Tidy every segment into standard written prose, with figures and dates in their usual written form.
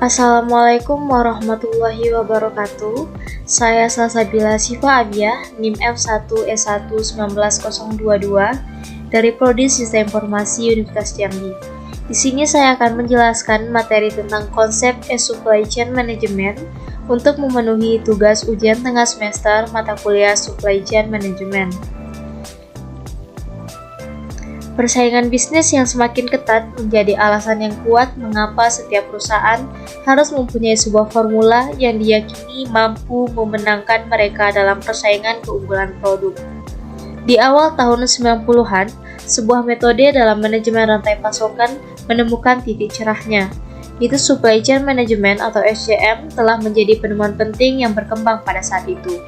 Assalamualaikum warahmatullahi wabarakatuh. Saya Salsabila Syifa Abiyah, NIM F1S1 19022 dari Prodi Sistem Informasi Universitas Jambi. Di sini saya akan menjelaskan materi tentang konsep Supply Chain Management untuk memenuhi tugas ujian tengah semester mata kuliah Supply Chain Management. Persaingan bisnis yang semakin ketat menjadi alasan yang kuat mengapa setiap perusahaan harus mempunyai sebuah formula yang diyakini mampu memenangkan mereka dalam persaingan keunggulan produk. Di awal tahun 90-an, sebuah metode dalam manajemen rantai pasokan menemukan titik cerahnya, yaitu Supply Chain Management atau SCM telah menjadi penemuan penting yang berkembang pada saat itu.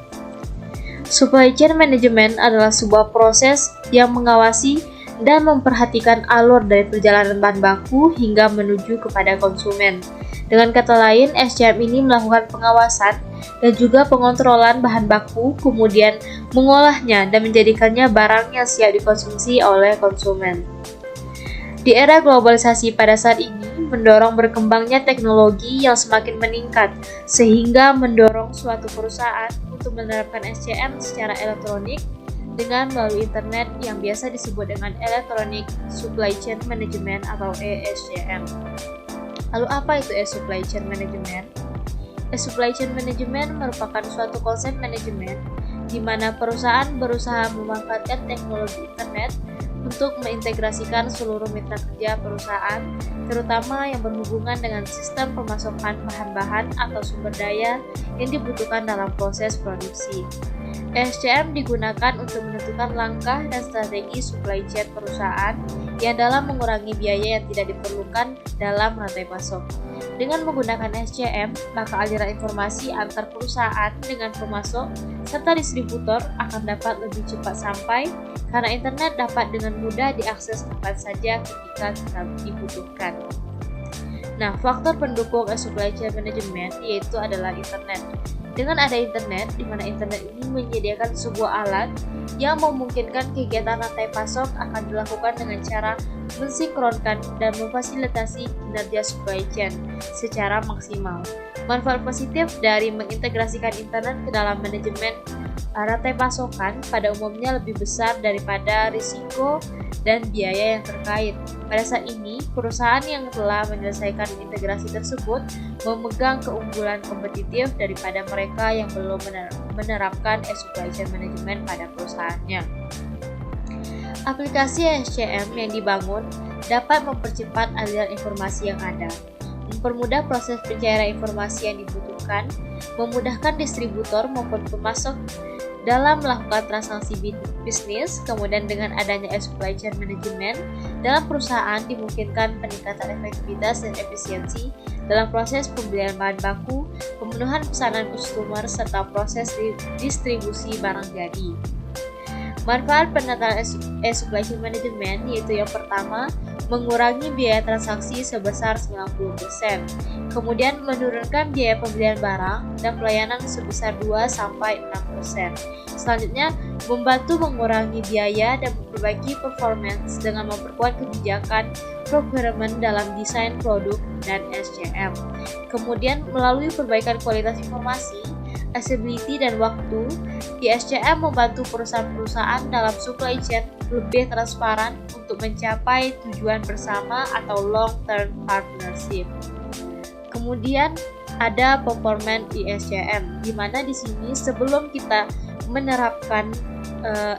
Supply Chain Management adalah sebuah proses yang mengawasi dan memperhatikan alur dari perjalanan bahan baku hingga menuju kepada konsumen. Dengan kata lain, SCM ini melakukan pengawasan dan juga pengontrolan bahan baku, kemudian mengolahnya dan menjadikannya barang yang siap dikonsumsi oleh konsumen. Di era globalisasi pada saat ini, mendorong berkembangnya teknologi yang semakin meningkat, sehingga mendorong suatu perusahaan untuk menerapkan SCM secara elektronik dengan melalui internet yang biasa disebut dengan Electronic Supply Chain Management atau ESCM. Lalu apa itu Supply Chain Management? Supply Chain Management merupakan suatu konsep manajemen di mana perusahaan berusaha memanfaatkan teknologi internet untuk mengintegrasikan seluruh mitra kerja perusahaan, terutama yang berhubungan dengan sistem pemasokan bahan-bahan atau sumber daya yang dibutuhkan dalam proses produksi. SCM digunakan untuk menentukan langkah dan strategi supply chain perusahaan yang dalam mengurangi biaya yang tidak diperlukan dalam rantai pasok. Dengan menggunakan SCM, maka aliran informasi antar perusahaan dengan pemasok serta distributor akan dapat lebih cepat sampai karena internet dapat dengan mudah diakses kapan saja ketika kita dibutuhkan. Nah, faktor pendukung supply chain management yaitu adalah internet. Dengan ada internet, di mana internet ini menyediakan sebuah alat yang memungkinkan kegiatan rantai pasok akan dilakukan dengan cara mensinkronkan dan memfasilitasi kinerja supply chain secara maksimal. Manfaat positif dari mengintegrasikan internet ke dalam manajemen rantai pasokan pada umumnya lebih besar daripada risiko dan biaya yang terkait. Pada saat ini, perusahaan yang telah menyelesaikan integrasi tersebut memegang keunggulan kompetitif daripada mereka yang belum menerapkan supply chain management pada perusahaannya. Aplikasi SCM yang dibangun dapat mempercepat aliran informasi yang ada, mempermudah proses pencairan informasi yang dibutuhkan, memudahkan distributor maupun pemasok dalam melakukan transaksi bisnis. Kemudian dengan adanya supply chain management dalam perusahaan dimungkinkan peningkatan efektivitas dan efisiensi dalam proses pembelian bahan baku, pemenuhan pesanan customer, serta proses distribusi barang jadi. Manfaat penataan supply chain management yaitu yang pertama, mengurangi biaya transaksi sebesar 90%, kemudian menurunkan biaya pembelian barang dan pelayanan sebesar 2-6%. Selanjutnya, membantu mengurangi biaya dan memperbaiki performance dengan memperkuat kebijakan procurement dalam desain produk dan SCM. Kemudian, melalui perbaikan kualitas informasi, accessibility dan waktu, SCM membantu perusahaan-perusahaan dalam supply chain lebih transparan untuk mencapai tujuan bersama atau long-term partnership. Kemudian ada performance di SCM, di mana di sini sebelum kita menerapkan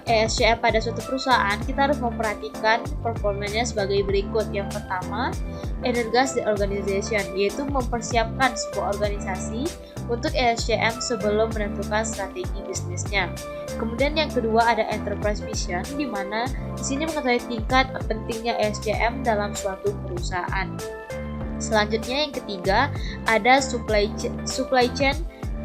SCM pada suatu perusahaan, kita harus memperhatikan performanya sebagai berikut. Yang pertama, energize the organization, yaitu mempersiapkan sebuah organisasi untuk SCM sebelum menentukan strategi bisnisnya. Kemudian yang kedua ada enterprise vision, di mana di sini mengetahui tingkat pentingnya SCM dalam suatu perusahaan. Selanjutnya yang ketiga ada supply chain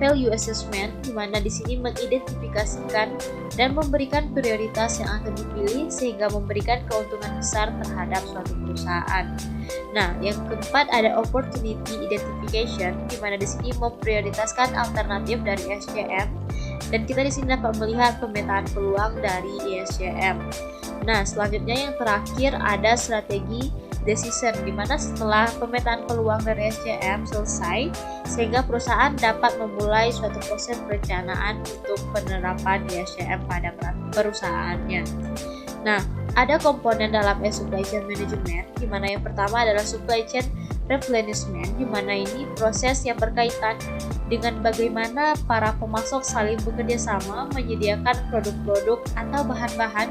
value assessment, di mana di sini mengidentifikasikan dan memberikan prioritas yang akan dipilih sehingga memberikan keuntungan besar terhadap suatu perusahaan. Nah, yang keempat ada opportunity identification, di mana di sini memprioritaskan alternatif dari SCM dan kita di sini dapat melihat pemetaan peluang dari SCM. Nah, selanjutnya yang terakhir ada strategi decision, di mana setelah pemetaan peluang dari SCM selesai, sehingga perusahaan dapat memulai suatu proses perencanaan untuk penerapan di SCM pada perusahaannya. Nah, ada komponen dalam supply chain management, di mana yang pertama adalah supply chain replenishment, di mana ini proses yang berkaitan dengan bagaimana para pemasok saling bekerja sama menyediakan produk-produk atau bahan-bahan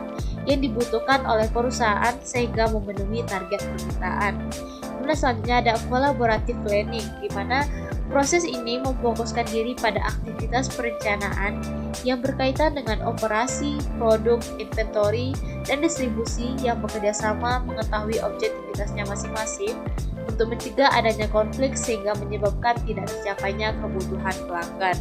yang dibutuhkan oleh perusahaan sehingga memenuhi target permintaan. Kemudian selanjutnya ada collaborative planning, di mana proses ini memfokuskan diri pada aktivitas perencanaan yang berkaitan dengan operasi, produk, inventory, dan distribusi yang bekerja sama mengetahui objektivitasnya masing-masing untuk mencegah adanya konflik sehingga menyebabkan tidak tercapainya kebutuhan pelanggan.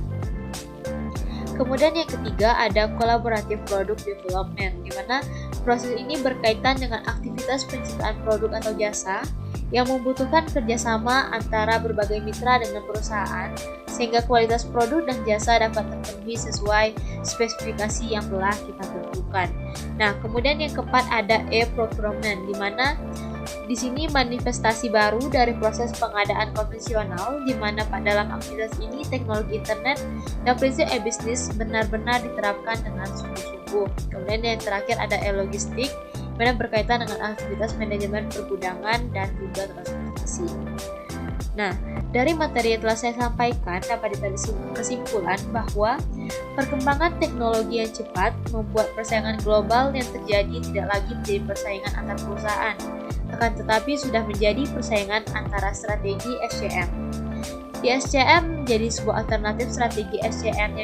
Kemudian yang ketiga ada collaborative product development, di mana proses ini berkaitan dengan aktivitas penciptaan produk atau jasa yang membutuhkan kerjasama antara berbagai mitra dengan perusahaan sehingga kualitas produk dan jasa dapat terpenuhi sesuai spesifikasi yang telah kita tentukan. Nah, kemudian yang keempat ada e-procurement, di mana di sini manifestasi baru dari proses pengadaan konvensional, di mana dalam aktivitas ini teknologi internet dan prinsip e-bisnis benar-benar diterapkan dengan sungguh-sungguh. Kemudian yang terakhir ada e-logistik, mana berkaitan dengan aktivitas manajemen pergudangan dan juga transportasi. Nah, dari materi yang telah saya sampaikan dapat ditarik kesimpulan bahwa perkembangan teknologi yang cepat membuat persaingan global yang terjadi tidak lagi menjadi persaingan antar perusahaan, akan tetapi sudah menjadi persaingan antara strategi SCM. Di SCM menjadi sebuah alternatif strategi SCM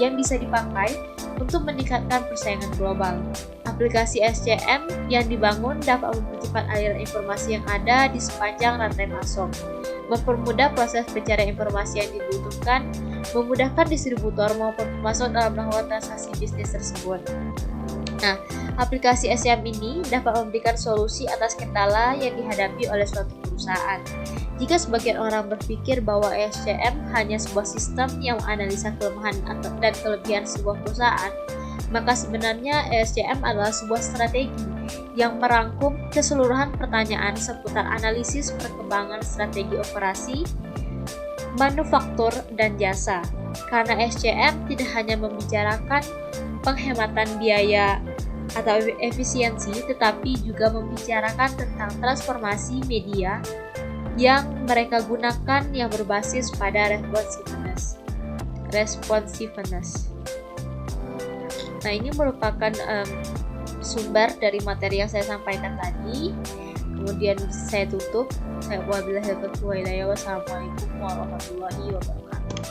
yang bisa dipakai untuk meningkatkan persaingan global. Aplikasi SCM yang dibangun dapat mempercepat aliran informasi yang ada di sepanjang rantai pasok, mempermudah proses pencarian informasi yang dibutuhkan, memudahkan distributor maupun pemasok dalam melakukan transaksi bisnis tersebut. Nah, aplikasi SCM ini dapat memberikan solusi atas kendala yang dihadapi oleh suatu perusahaan. Jika sebagian orang berpikir bahwa SCM hanya sebuah sistem yang menganalisa kelemahan dan kelebihan sebuah perusahaan, maka sebenarnya SCM adalah sebuah strategi yang merangkum keseluruhan pertanyaan seputar analisis perkembangan strategi operasi, manufaktur, dan jasa. Karena SCM tidak hanya membicarakan penghematan biaya atau efisiensi, tetapi juga membicarakan tentang transformasi media yang mereka gunakan yang berbasis pada responsiveness. Nah, ini merupakan sumber dari materi yang saya sampaikan tadi. Kemudian saya tutup. Wassalamualaikum warahmatullahi wabarakatuh.